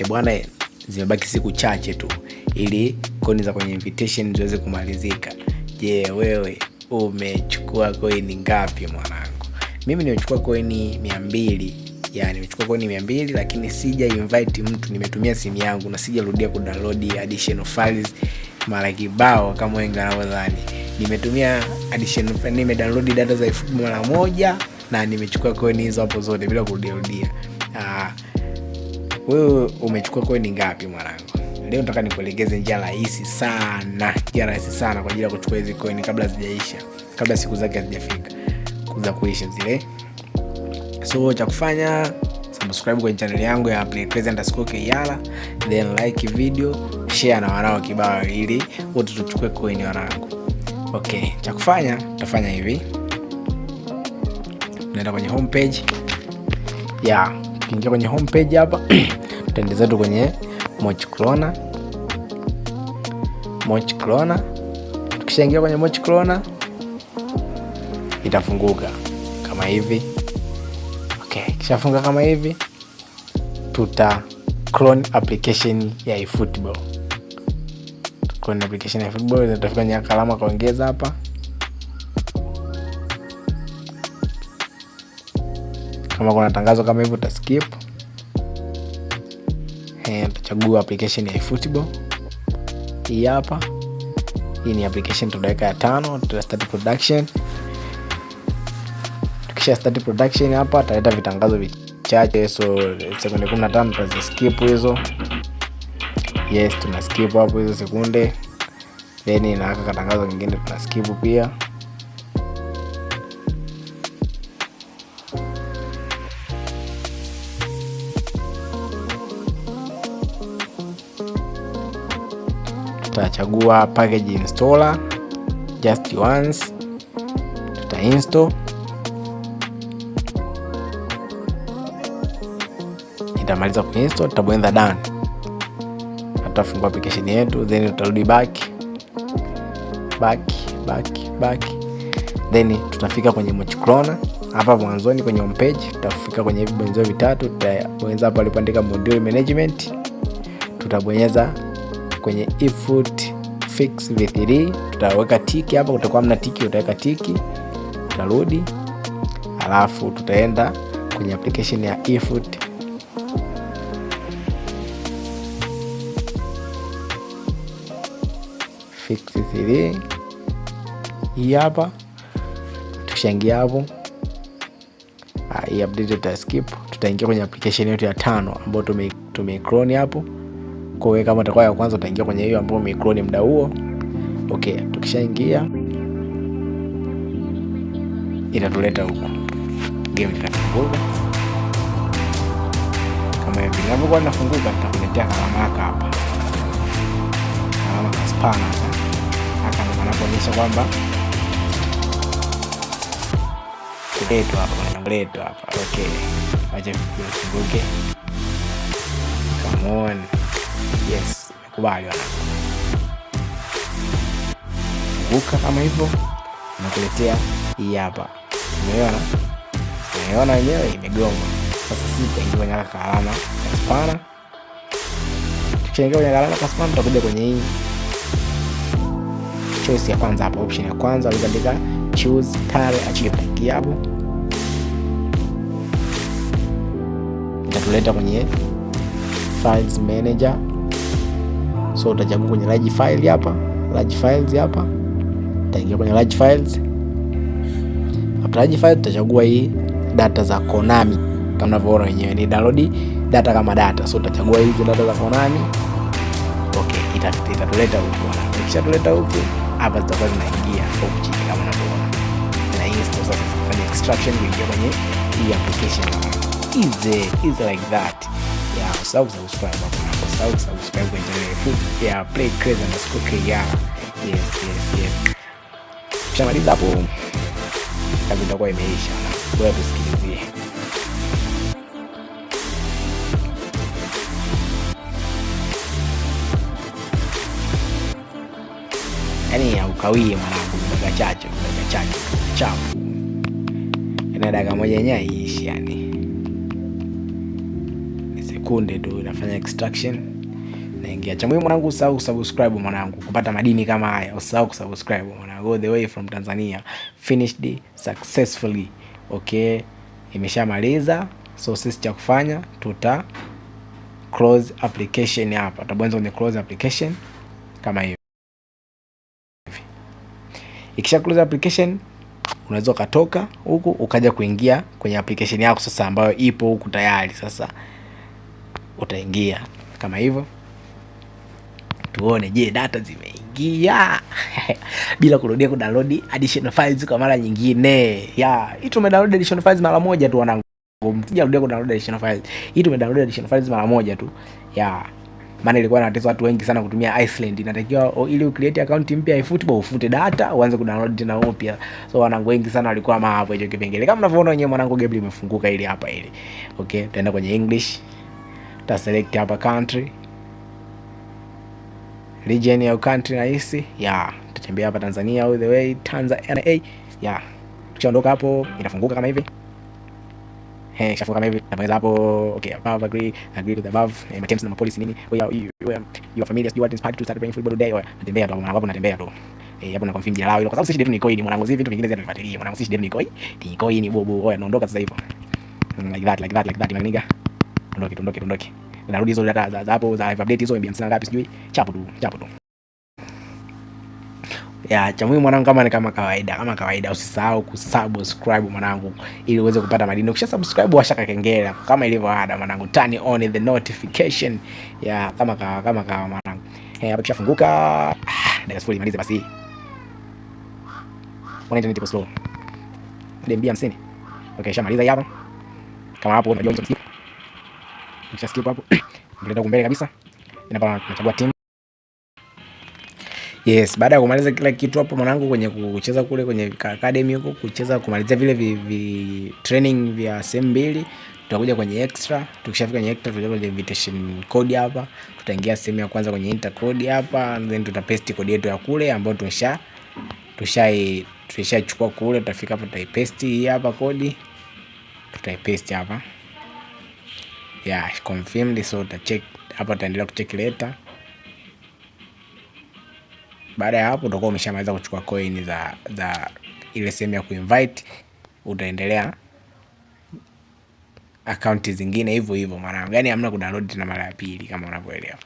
Bwana, zimebaki siku chache tu ili coin za kwenye invitation ziweze kumalizika. Je, wewe umechukua coin ngapi mwanangu? Mimi nimechukua coin 200. Yani nimechukua coin 200, lakini sija invite mtu, nimetumia simu yangu na sijarudia kudownload additional files mara kibao kama wengi wanavyodhani. Nimetumia additional file, nimedownload data za iFootball mara moja na nimechukua coin hizo hapo zote bila kurudia. Wewe umechukua coin ngapi mwanangu? Leo nataka nikuelekeze njia rahisi sana kwa ajili ya kuchukua hizo coin kabla hazijaisha, kabla siku zake hazijafika kuza kuisha zile. So cha kufanya, subscribe kwenye channel yangu ya PlayCrazy_KR, then like video, share na wanao kibao ili wote tuchukue coin wanangu. Okay, cha kufanya tutafanya hivi. Tunaenda kwenye homepage. Tukiingia kwenye homepage hapa tutaenda zetu kwenye Moch Cloner. Tukishaingia kwenye Moch Cloner itafunguka kama hivi. Okay, kishafunga kama hivi, tuta clone application ya iFootball. Clone application ya iFootball, tutafika kwenye alama kaongeza hapa. Kama kuna tangazo kama hivyo uta skip. Tutachagua application ya iFootball. Hii hapa. Hii ni application tutaweka ya 5, tuta start production. Tukisha start production hapa tutaleta vitangazo vichache, so sekunde 15 tutazi skip hizo. Yes, tuna skip hapo hizo sekunde. Then na haka katangazo kingine tuna skip pia. Tutachagua package installer just once, tuta install. Itamaliza kuinstall, tutabonyeza done. Tutafungua application yetu, then tutarudi back. Then tutafika kwenye Moch Cloner. Hapa mwanzoni kwenye homepage tutafika kwenye vibonzo vitatu, tutabonyeza hapo alipoandika module management. Tutabonyeza kwenye iFoot fix v3, tutaweka tiki hapa. Utakuwa mna tiki, utaweka tiki, tutarudi, alafu tutaenda kwenye application ya iFoot fix v3 hii hapa. Tukishaingia hapo, hii update tuta skip. Tutaingia kwenye application yetu ya 5 ambayo tumeclone hapo. Kwa hiyo kama utakuwa ya kwanza utaingia kwenye hiyo ambayo umeclone muda huo. Okay, tukishaingia itatuleta huko. Game itafunguka. Kama hivi inapokuwa inafunguka tutakuletea alama hapa. Alama ya spana hapa ndio anaonyesha kwamba leto hapa. Okay, acha tufunguke. Come on. Yes, nakubali wana. Funguka kama hivyo, nakuletea hii hapa. Umeona yenyewe imegoma. Sasa sisi tutaingia kwenye alama ya spana. Tukishaingia kwenye alama ya spana tutakuja kwenye hii choice ya kwanza hapa, option ya kwanza uliandika choose tile achieve hapo. Itatuleta kwenye files manager. So utachagua kwenye large file hapa, large files hapa. Utaingia kwenye large files. Hapo large file utachagua hii data za Konami kama unavyoona wenyewe ni download data kama data. So utachagua hizi data za Konami. Okay, itatuleta huko. Ikishatuleta huko, hapa zitakuwa zinaingia huko chini kama unavyoona. Na install sasa kufanya extraction kuingia kwenye hii application. Easy like that. Yeah, subscribe hapo. Subscribe kwenye channel ya PlayCrazy_KR. Yes. Kishamaliza hapo, kazi itakuwa imeisha. Wewe tusikilizie. Yaani haukawie mwanangu, dakika chache chapu. Ina dakika moja yenyewe iishi yani. sekunde tu inafanya extraction. Naingia. Cha muhimu mwanangu, usahau kusubscribe mwanangu kupata madini kama haya. Usahau kusubscribe mwanangu. The way from Tanzania finished successfully. Okay, imeshamaliza. So sisi cha kufanya tuta close application hapa. Tutabonyeza kwenye close application kama hiyo. Ikisha close application, unaweza ukatoka huku ukaja kuingia kwenye application yako sasa ambayo ipo huku tayari. Sasa utaingia kama hivyo. Tuone je, data zimeingia bila kurudia kudownload additional files kwa mara nyingine. Hii tumedownload additional files mara moja tu wanangu. Msijarudia kudownload additional files. Hii tumedownload additional files mara moja tu. Maana ilikuwa inatesa watu wengi sana kutumia Iceland. Inatakiwa ili ucreate account mpya ya football ufute data uanze kudownload tena upya. So wanangu wengi sana walikuwa hapo hiyo kipengele. Kama mnavyoona wenyewe mwanangu game limefunguka ili hapa ili. Okay, tutaenda kwenye English. Ta select hapa country. Region ya country na hisi. Tutembea hapa Tanzania all the way Tanzania. Tukiondoka hapo inafunguka kama hivi. Shafu kama hivi. Napanga hapo okay, above agree to the above. Terms na policy nini? Your family is what is part to start playing football today. Natembea tu hapo natembea tu. Hapo na confirm jina lao hilo kwa sababu sisi devil ni coin mwanangu, hivi vitu vingine zinafuatilia mwanangu, sisi devil ni coin. Ni coin bobo. Naondoka sasa hivyo. Like that maniga. Ondoke. Narudi hizo data za hapo za update hizo MB50 ngapi sijui. Chapo tu. Cha muhimu mwanangu, kama kawaida usisahau kusubscribe mwanangu ili uweze kupata madini. Ukisha subscribe washaka kengele kama ilivyo ada mwanangu, turn on the notification kama mwanangu. Hapa kishafunguka. Dakika sifuri malize basi. Internet ipo slow. MB 50. Okay, shamaliza hapa. Kama hapo unajua skip. Ukisha skip hapo ndio mbele kabisa. Tunachagua team. Yes, baada ya kumaliza kila kitu hapo mwanangu kwenye kucheza kule kwenye academy huko kumalizia vile training vya sehemu mbili, tutakuja kwenye extra. Tukishafika kwenye extra tutakuja kwenye invitation code hapa. Tutaingia sehemu ya kwanza kwenye enter code hapa, and then tutapaste code yetu ya kule ambayo tushachukua kule. Tutafika hapo tutaipaste hii hapa code. Tutaipaste hapa. Confirmed. So check hapa, tutaendelea kucheck later. Baada ya hapo utakuwa umeshamaliza kuchukua coin za ile sehemu ya kuinvite. Utaendelea account zingine hivyo mwanangu. Hamna kudownload tena mara ya pili kama unavyoelewa.